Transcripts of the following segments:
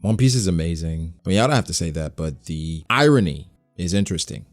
One Piece is amazing. I mean, I don't have to say that, but the irony is interesting.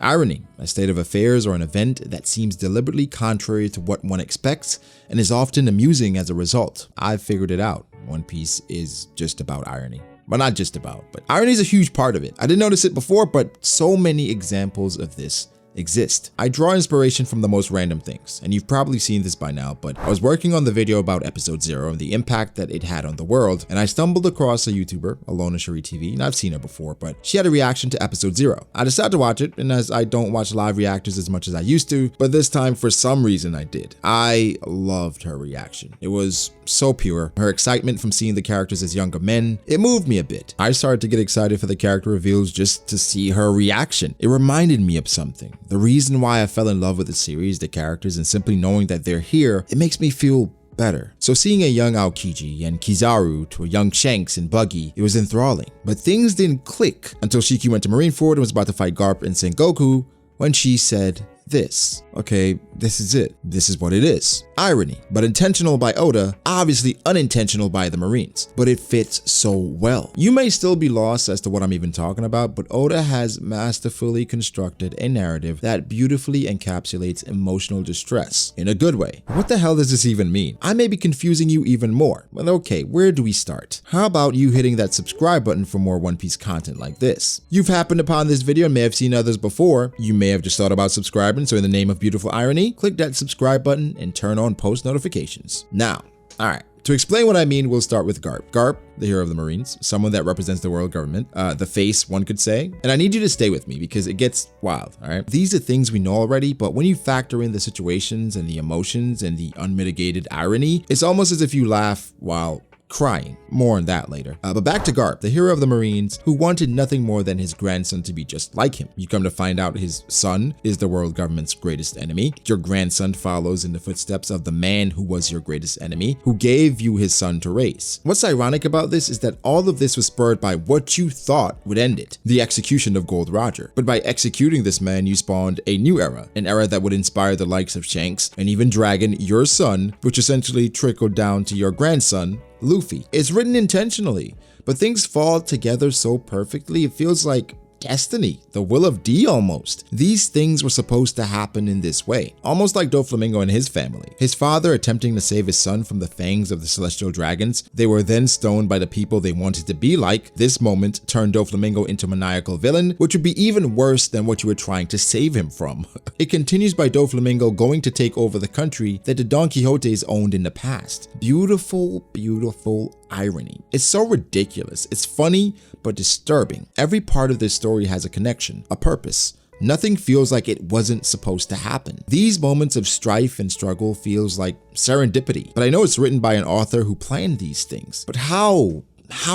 Irony, a state of affairs or an event that seems deliberately contrary to what one expects and is often amusing as a result. I've figured it out. One Piece is just about irony. Well, not just about, but irony is a huge part of it. I didn't notice it before, but so many examples of this exist. I draw inspiration from the most random things, and you've probably seen this by now, but I was working on the video about episode 0 and the impact that it had on the world, and I stumbled across a YouTuber, AllonaShareeTV, and I've seen her before, but she had a reaction to episode 0. I decided to watch it, and as I don't watch live reactors as much as I used to, but this time for some reason I did. I loved her reaction. It was so pure. Her excitement from seeing the characters as younger men, it moved me a bit. I started to get excited for the character reveals just to see her reaction. It reminded me of something. The reason why I fell in love with the series, the characters, and simply knowing that they're here, it makes me feel better. So seeing a young Aokiji and Kizaru to a young Shanks and Buggy, it was enthralling. But things didn't click until Shiki went to Marineford and was about to fight Garp and Sengoku when she said this. Okay, this is it. This is what it is. Irony, but intentional by Oda, obviously unintentional by the Marines, but it fits so well. You may still be lost as to what I'm even talking about, but Oda has masterfully constructed a narrative that beautifully encapsulates emotional distress in a good way. What the hell does this even mean? I may be confusing you even more. Well, okay, where do we start? How about you hitting that subscribe button for more One Piece content like this? You've happened upon this video and may have seen others before. You may have just thought about subscribing, so in the name of beautiful irony, click that subscribe button and turn on post notifications. Now, all right, to explain what I mean, we'll start with Garp. Garp, the hero of the Marines, someone that represents the world government, the face, one could say. And I need you to stay with me because it gets wild, all right? These are things we know already, but when you factor in the situations and the emotions and the unmitigated irony, it's almost as if you laugh while crying. More on that later. But back to Garp, the hero of the Marines, who wanted nothing more than his grandson to be just like him. You come to find out his son is the world government's greatest enemy. Your grandson follows in the footsteps of the man who was your greatest enemy, who gave you his son to raise. What's ironic about this is that all of this was spurred by what you thought would end it, the execution of Gold Roger. But by executing this man, you spawned a new era, an era that would inspire the likes of Shanks and even Dragon, your son, which essentially trickled down to your grandson, Luffy. It's written intentionally, but things fall together so perfectly, it feels like destiny, the will of D almost. These things were supposed to happen in this way, almost like Doflamingo and his family. His father attempting to save his son from the fangs of the celestial dragons. They were then stoned by the people they wanted to be like. This moment turned Doflamingo into a maniacal villain, which would be even worse than what you were trying to save him from. It continues by Doflamingo going to take over the country that the Don Quixotes owned in the past. Beautiful, beautiful irony. It's so ridiculous. It's funny, but disturbing. Every part of this story has a connection, a purpose. Nothing feels like it wasn't supposed to happen. These moments of strife and struggle feels like serendipity, but I know it's written by an author who planned these things. But how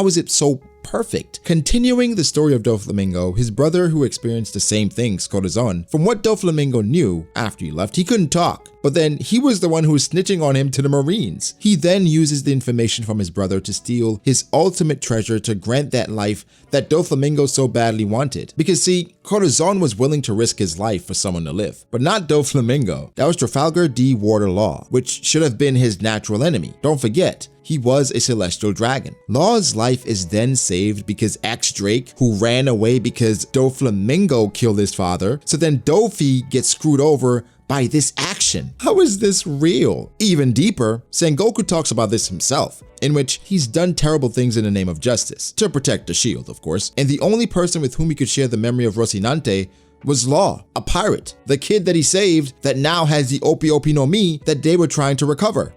is it so perfect? Continuing the story of Doflamingo, his brother who experienced the same things, Corazon, from what Doflamingo knew after he left, he couldn't talk. But then he was the one who was snitching on him to the Marines. He then uses the information from his brother to steal his ultimate treasure to grant that life that Doflamingo so badly wanted. Because see, Corazon was willing to risk his life for someone to live, but not Doflamingo. That was Trafalgar D. Warder Law, which should have been his natural enemy. Don't forget, he was a celestial dragon. Law's life is then saved because X Drake, who ran away because Doflamingo killed his father, so then Dofi gets screwed over by this action. How is this real? Even deeper, Sengoku talks about this himself, in which he's done terrible things in the name of justice, to protect the shield, of course, and the only person with whom he could share the memory of Rocinante was Law, a pirate, the kid that he saved that now has the Opi no Mi that they were trying to recover.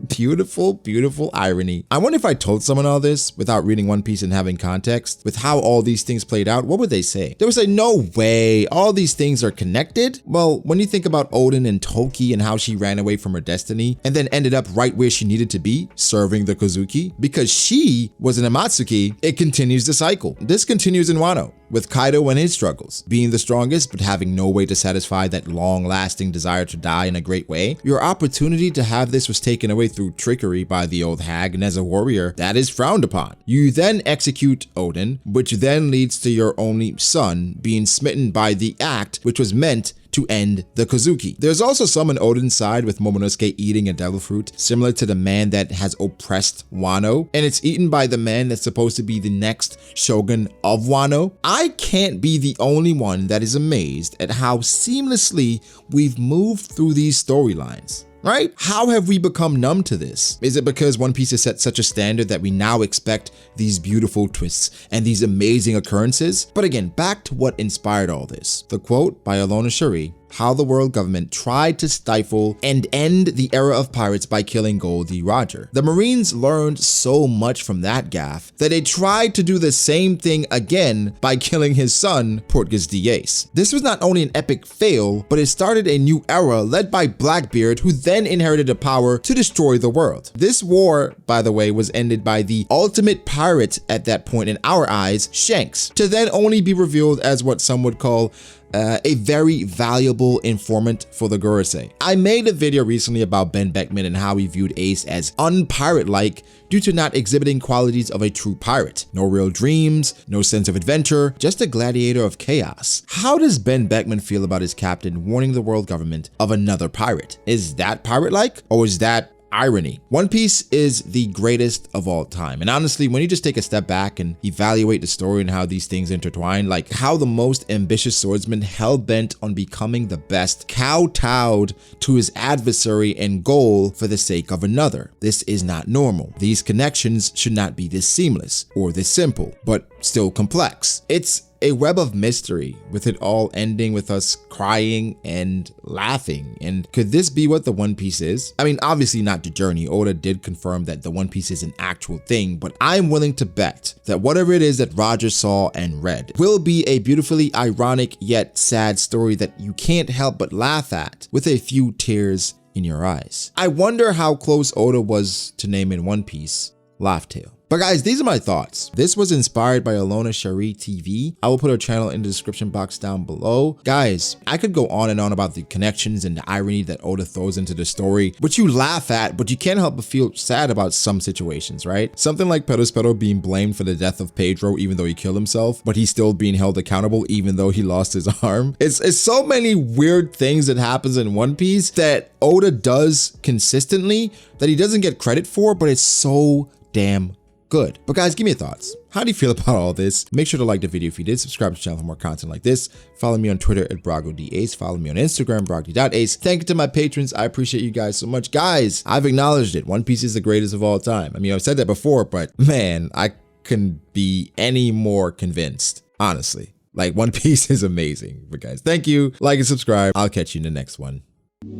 Beautiful, beautiful irony. I wonder if I told someone all this without reading One Piece and having context with how all these things played out, what would they say? They would say, no way, all these things are connected? Well, when you think about Odin and Toki and how she ran away from her destiny and then ended up right where she needed to be, serving the Kozuki, because she was an Amatsuki, it continues the cycle. This continues in Wano, with Kaido and his struggles, being the strongest but having no way to satisfy that long-lasting desire to die in a great way. Your opportunity to have this was taken away through trickery by the old hag, and as a warrior, that is frowned upon. You then execute Odin, which then leads to your only son being smitten by the act which was meant to end the Kozuki. There's also some in Oden's side with Momonosuke eating a devil fruit, similar to the man that has oppressed Wano, and it's eaten by the man that's supposed to be the next shogun of Wano. I can't be the only one that is amazed at how seamlessly we've moved through these storylines. Right? How have we become numb to this? Is it because One Piece has set such a standard that we now expect these beautiful twists and these amazing occurrences? But again, back to what inspired all this. The quote by AllonaShareeTV, how the world government tried to stifle and end the era of pirates by killing Goldie Roger. The Marines learned so much from that gaffe that they tried to do the same thing again by killing his son, Portgas the Ace. This was not only an epic fail, but it started a new era led by Blackbeard, who then inherited the power to destroy the world. This war, by the way, was ended by the ultimate pirate at that point in our eyes, Shanks, to then only be revealed as what some would call a very valuable informant for the Gorosei. I made a video recently about Ben Beckman and how he viewed Ace as unpirate-like due to not exhibiting qualities of a true pirate. No real dreams, no sense of adventure, just a gladiator of chaos. How does Ben Beckman feel about his captain warning the world government of another pirate? Is that pirate-like, or is that irony? One Piece is the greatest of all time. And honestly, when you just take a step back and evaluate the story and how these things intertwine, like how the most ambitious swordsman hell-bent on becoming the best kowtowed to his adversary and goal for the sake of another. This is not normal. These connections should not be this seamless or this simple, but still complex. It's a web of mystery, with it all ending with us crying and laughing. And could this be what the One Piece is? I mean, obviously not the journey. Oda did confirm that the One Piece is an actual thing, but I'm willing to bet that whatever it is that Roger saw and read will be a beautifully ironic yet sad story that you can't help but laugh at, with a few tears in your eyes. I wonder how close Oda was to naming One Piece Laugh Tale. But guys, these are my thoughts. This was inspired by AllonaShareeTV. I will put her channel in the description box down below. Guys, I could go on and on about the connections and the irony that Oda throws into the story, which you laugh at, but you can't help but feel sad about some situations, right? Something like Perospero being blamed for the death of Pedro even though he killed himself, but he's still being held accountable even though he lost his arm. It's so many weird things that happens in One Piece that Oda does consistently that he doesn't get credit for, but it's so damn good. But guys, give me your thoughts. How do you feel about all this? Make sure to like the video if you did, subscribe to the channel for more content like this. Follow me on Twitter at BragoDAce. Follow me on Instagram, Brogdy.ace. Thank you to my patrons. I appreciate you guys so much. Guys, I've acknowledged it. One Piece is the greatest of all time. I mean, I've said that before, but man, I couldn't be any more convinced, honestly. Like, One Piece is amazing. But guys, thank you. Like and subscribe. I'll catch you in the next one.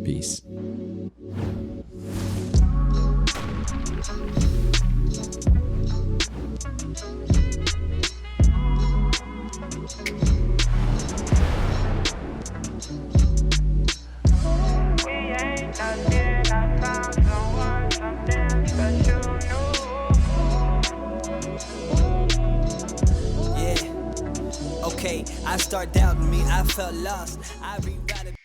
Peace. Okay, I start doubting me, I felt lost. I rewrite it.